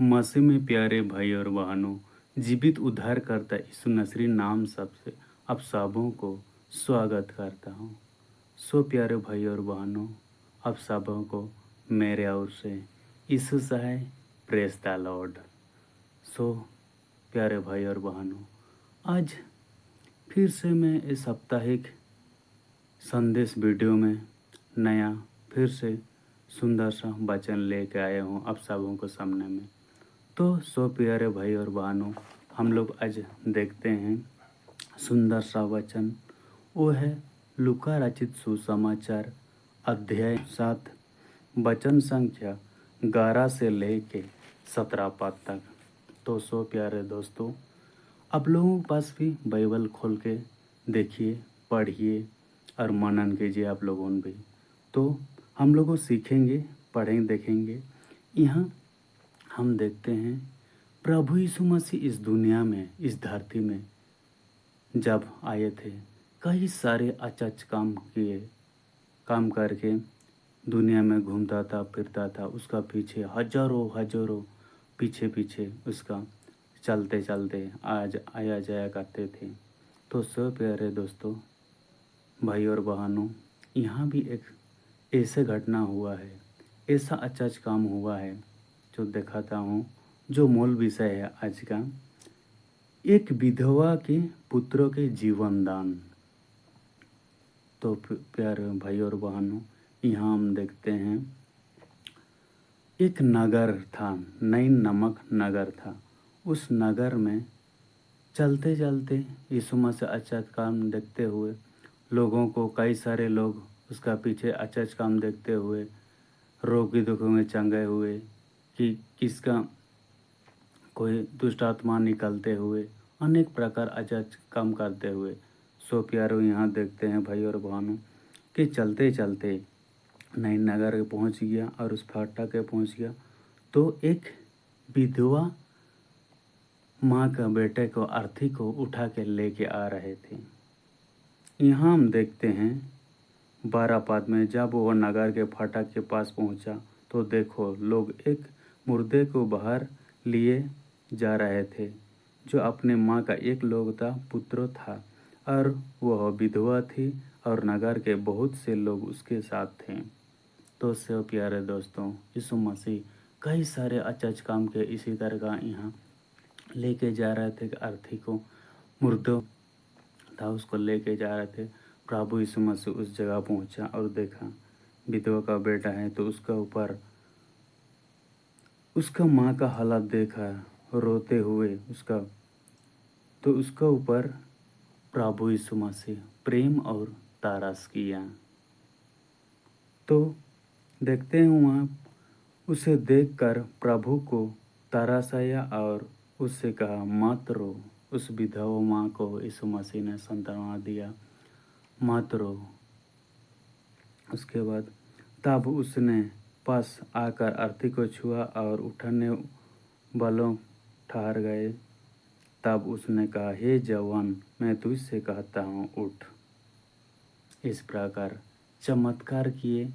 मसीह में प्यारे भाई और बहनों, जीवित उद्धारकर्ता यीशु नसरी नाम सबसे आप सबों को स्वागत करता हूँ। सो प्यारे भाई और बहनों, आप सबों को मेरे ओर से यीशु सहाय प्रेस द लॉर्ड। सो प्यारे भाई और बहनों, आज फिर से मैं इस साप्ताहिक संदेश वीडियो में नया फिर से सुंदर सा वचन लेके आया हूँ आप सबों को सामने में। तो सो प्यारे भाई और बहनों, हम लोग आज देखते हैं सुंदर सा वचन। वो है लूका रचित सुसमाचार अध्याय 7 वचन संख्या 11 से लेके 17 पद तक। तो सो प्यारे दोस्तों, आप लोगों के पास भी बाइबल खोल के देखिए, पढ़िए और मनन कीजिए आप लोगों ने भी। तो हम लोगों सीखेंगे, पढ़ेंगे, देखेंगे। यहाँ हम देखते हैं प्रभु यीशु मसीह इस दुनिया में, इस धरती में जब आए थे, कई सारे अचच काम करके दुनिया में घूमता था, फिरता था। उसका पीछे हजारों पीछे पीछे उसका चलते चलते आज आया जाया करते थे। तो सब प्यारे दोस्तों, भाई और बहनों, यहाँ भी एक ऐसे घटना हुआ है, ऐसा अचच काम हुआ है जो दिखाता हूँ, जो मूल विषय है आज का, एक विधवा के पुत्रों के जीवन दान। तो प्यारे भाई और बहनों, यहाँ हम देखते हैं एक नगर था, नईन नामक नगर था। उस नगर में चलते चलते यीशु मसीह अचच काम देखते हुए लोगों को, कई सारे लोग उसका पीछे अचच काम देखते हुए रोगी दुखों में चंगे हुए, कि किसका कोई दुष्ट आत्मा निकलते हुए, अनेक प्रकार अचच काम करते हुए। सो प्यारों, यहाँ देखते हैं भाई और बहनों कि चलते चलते नई नगर पहुँच गया और उस फाटक के पहुँच गया। तो एक विधवा माँ का बेटे को, अर्थी को उठा के लेके आ रहे थे। यहाँ हम देखते हैं 12 पद में, जब वो नगर के फाटक के पास पहुँचा तो देखो लोग एक मुर्दे को बाहर लिए जा रहे थे, जो अपने माँ का एक लौता पुत्र था, और वह विधवा थी, और नगर के बहुत से लोग उसके साथ थे। तो से प्यारे दोस्तों, यीशु मसीह कई सारे अचच काम के इसी तरह का यहाँ लेके जा रहे थे। अर्थी को, मुर्दो था, उसको लेके जा रहे थे। प्रभु यीशु मसीह उस जगह पहुँचा और देखा विधवा का बेटा है, तो उसका ऊपर उसका माँ का हालत देखा रोते हुए उसका, तो उसका ऊपर प्रभु यीशु मसीह प्रेम और तरस किया। तो देखते हैं वहाँ उसे देखकर प्रभु को तरस आया और उससे कहा, मत रो। उस विधवा माँ को यीशु मसीह ने सांत्वना दिया, मत रो। उसके बाद तब उसने पास आकर अर्थी को छुआ और उठने वालों ठहर गए। तब उसने कहा, हे जवान, मैं तुझसे कहता हूँ, उठ। इस प्रकार चमत्कार किए।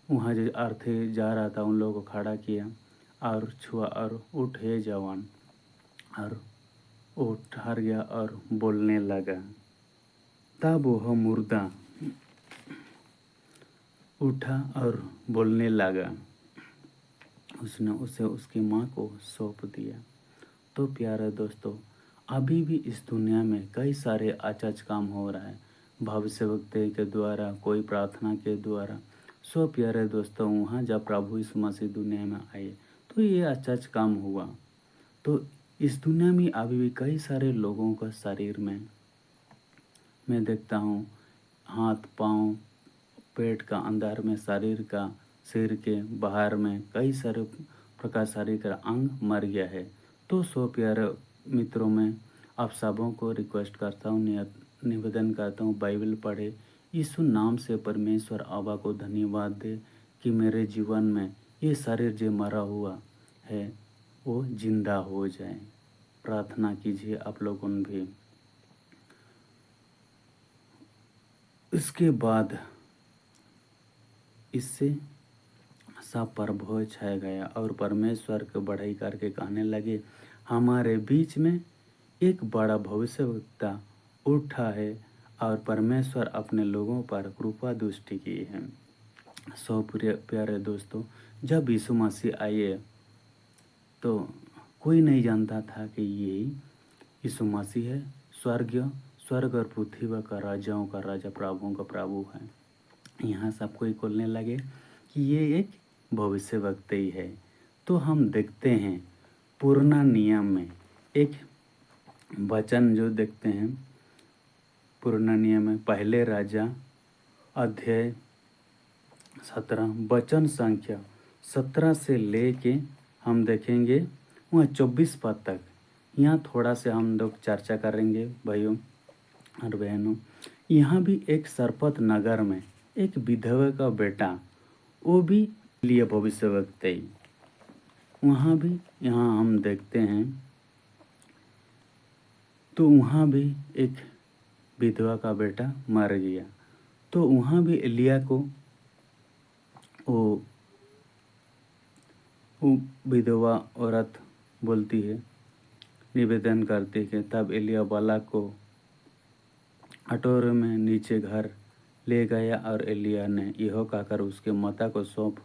वहाँ जो अर्थी जा रहा था उन लोगों को खड़ा किया और छुआ और उठ हे जवान, और वो ठहर गया और बोलने लगा। तब वह मुर्दा उठा और बोलने लगा। उसने उसे उसकी माँ को सौंप दिया। तो प्यारे दोस्तों, अभी भी इस दुनिया में कई सारे अचच काम हो रहा है, भविष्यवक्ता के द्वारा, कोई प्रार्थना के द्वारा। सो प्यारे दोस्तों, वहाँ जब प्रभु यीशु मसीह दुनिया में आए तो ये अचच काम हुआ। तो इस दुनिया में अभी भी कई सारे लोगों का शरीर में मैं देखता हूँ, हाथ पाँव, पेट का अंदर में, शरीर का, सिर के बाहर में कई सारे प्रकार शरीर का अंग मर गया है। तो सो प्यारे मित्रों, में आप सबों को रिक्वेस्ट करता हूँ, निवेदन करता हूँ, बाइबल पढ़े, यीशु नाम से परमेश्वर आबा को धन्यवाद दे कि मेरे जीवन में ये शरीर जो मरा हुआ है वो जिंदा हो जाए। प्रार्थना कीजिए आप लोगों ने भी। इसके बाद इससे सब पर भय छा गया और परमेश्वर को बढ़ाई करके कहने लगे, हमारे बीच में एक बड़ा भविष्यवक्ता उठा है और परमेश्वर अपने लोगों पर कृपा दृष्टि की है। सो प्यारे दोस्तों, जब यीशु मसीह आए तो कोई नहीं जानता था कि यही यीशु मसीह है। स्वर्ग और पृथ्वी का राजाओं का राजा, प्रभुओं का प्रभु है। यहाँ सब कोई बोलने लगे कि ये एक भविष्यवक्ता ही है। तो हम देखते हैं पुराना नियम में एक वचन जो देखते हैं, पुराना नियम में पहले राजा अध्याय 17 वचन संख्या 17 से लेके हम देखेंगे वहाँ 24 पद तक। यहाँ थोड़ा से हम लोग चर्चा करेंगे भाइयों और बहनों। यहाँ भी एक सरपत नगर में एक विधवा का बेटा, वो भी लिए भविष्यवक्ता ही। वहाँ भी यहाँ हम देखते हैं तो वहाँ भी एक विधवा का बेटा मर गया। तो वहाँ भी एलिया को वो विधवा औरत बोलती है, निवेदन करती है। तब एलिया बालक को अटोरे में नीचे घर ले गया और एलिया ने यह कहकर उसके माता को सौंप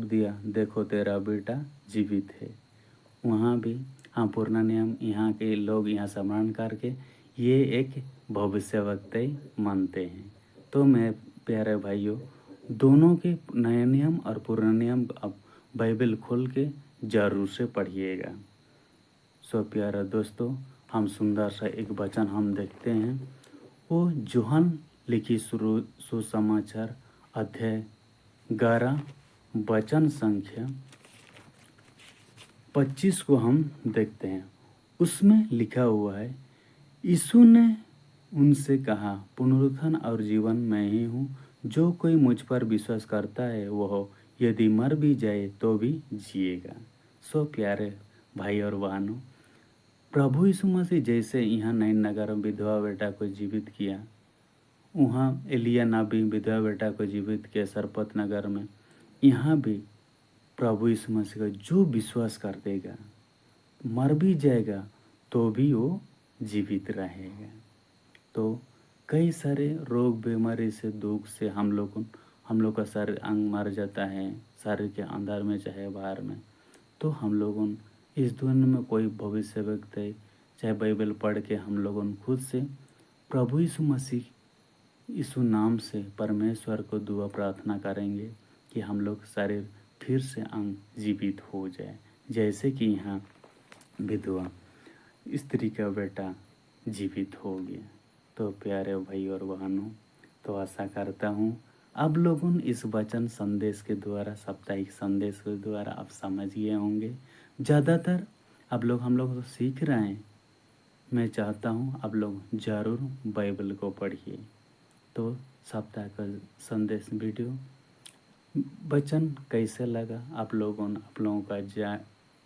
दिया, देखो तेरा बेटा जीवित है। वहाँ भी हाँ पुराना नियम यहाँ के लोग यहाँ स्मरण करके ये एक भविष्यवक्ता ही मानते हैं। तो मैं प्यारे भाइयों, दोनों के नया नियम और पुराना नियम अब बाइबल खोल के जरूर से पढ़िएगा। सो प्यारे दोस्तों, हम सुंदर सा एक वचन हम देखते हैं। वो यूहन्ना लिखी सुसमाचार अध्याय 11 वचन संख्या 25 को हम देखते हैं। उसमें लिखा हुआ है, यीशु ने उनसे कहा, पुनरुत्थान और जीवन मैं ही हूँ। जो कोई मुझ पर विश्वास करता है वह यदि मर भी जाए तो भी जिएगा। सो प्यारे भाई और बहनों, प्रभु यीशु मसीह जैसे यहाँ नैन नगर में विधवा बेटा को जीवित किया, वहाँ एलिया नबी विधवा बेटा को जीवित किया सरपत नगर में। यहाँ भी प्रभु यीशु मसीह का जो विश्वास कर देगा, मर भी जाएगा तो भी वो जीवित रहेगा। तो कई सारे रोग बीमारी से, दुख से हम लोग का शरीर अंग मर जाता है, शरीर के अंदर में चाहे बाहर में। तो हम लोगों इस दुनिया में कोई भविष्यवक्ता चाहे बाइबल पढ़ के हम लोगों खुद से प्रभु यीशु मसीह यीशु नाम से परमेश्वर को दुआ प्रार्थना करेंगे कि हम लोग शरीर फिर से अंग जीवित हो जाए, जैसे कि यहाँ विधवा स्त्री का बेटा जीवित हो गया। तो प्यारे भाई और बहनों, तो आशा करता हूँ आप लोगों इस वचन संदेश के द्वारा, साप्ताहिक संदेश के द्वारा आप समझ गए होंगे। ज़्यादातर आप लोग हम लोग तो सीख रहे हैं। मैं चाहता हूँ आप लोग ज़रूर बाइबल को पढ़िए। तो सप्ताह का संदेश वीडियो वचन कैसे लगा आप लोगों का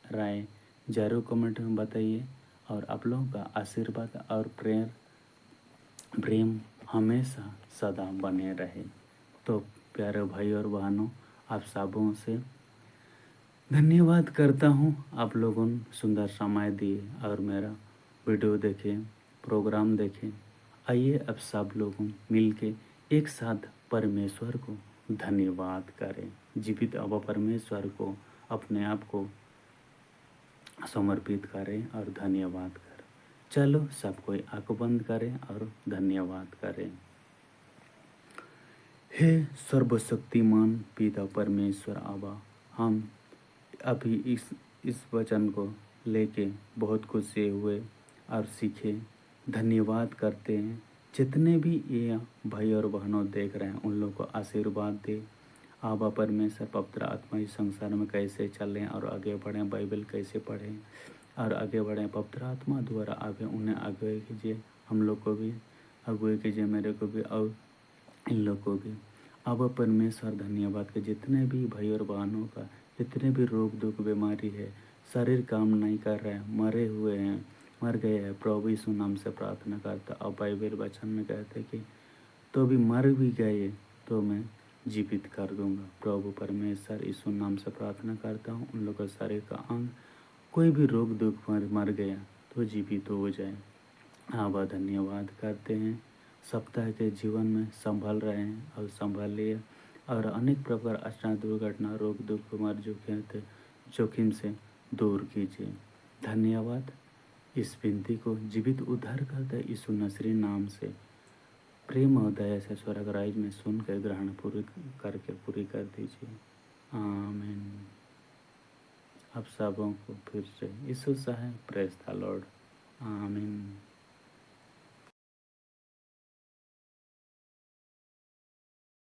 राय ज़रूर कमेंट में बताइए। और आप लोगों का आशीर्वाद और प्रेम हमेशा सदा बने रहे। तो प्यारे भाई और बहनों, आप सबों से धन्यवाद करता हूँ। आप लोगों ने सुंदर समय दिए और मेरा वीडियो देखे, प्रोग्राम देखे। आइए अब सब लोग मिल के एक साथ परमेश्वर को धन्यवाद करें, जीवित अब परमेश्वर को अपने आप को समर्पित करें और धन्यवाद करें। चलो सब कोई आंख बंद करें और धन्यवाद करें। हे सर्वशक्तिमान पिता परमेश्वर आबा, हम अभी इस वचन को लेके बहुत खुशी हुए और सीखे। धन्यवाद करते हैं। जितने भी ये भाई और बहनों देख रहे हैं उन लोगों को आशीर्वाद दे। आबा परमेश्वर पवित्र आत्मा इस संसार में कैसे चलें और आगे बढ़ें, बाइबल कैसे पढ़ें और आगे बढ़ें। पवित्र आत्मा द्वारा आगे उन्हें अगुवाई कीजिए, हम लोग को भी अगुवाई कीजिए, मेरे को भी और इन लोग को भी। आबा परमेश्वर धन्यवाद के जितने भी भाई और बहनों का जितने भी रोग दुख बीमारी है, शरीर काम नहीं कर रहे हैं, मरे हुए हैं, मर गए हैं, प्रभु यीशु नाम से प्रार्थना करता। और बाइबल वचन में कहते कि तो भी मर भी गए तो मैं जीवित कर दूंगा। प्रभु परमेश्वर यीशु नाम से प्रार्थना करता हूँ, उन लोग का शरीर का अंग कोई भी रोग दुख मर गया तो जीवित हो जाए। आभार धन्यवाद करते हैं। सप्ताह के जीवन में संभल रहे हैं और संभालिए और अनेक प्रकार अचानक दुर्घटना रोग दुख मर जोखिम से दूर कीजिए। धन्यवाद। इस विनती को जीवित उद्धार करता यीशु नसरी नाम से प्रेम और दया से स्वर्ग राज्य में सुनकर ग्रहण पूरी कर दीजिए। आमीन। आप सबों को फिर से यीशु सहाय। Praise the Lord. आमीन।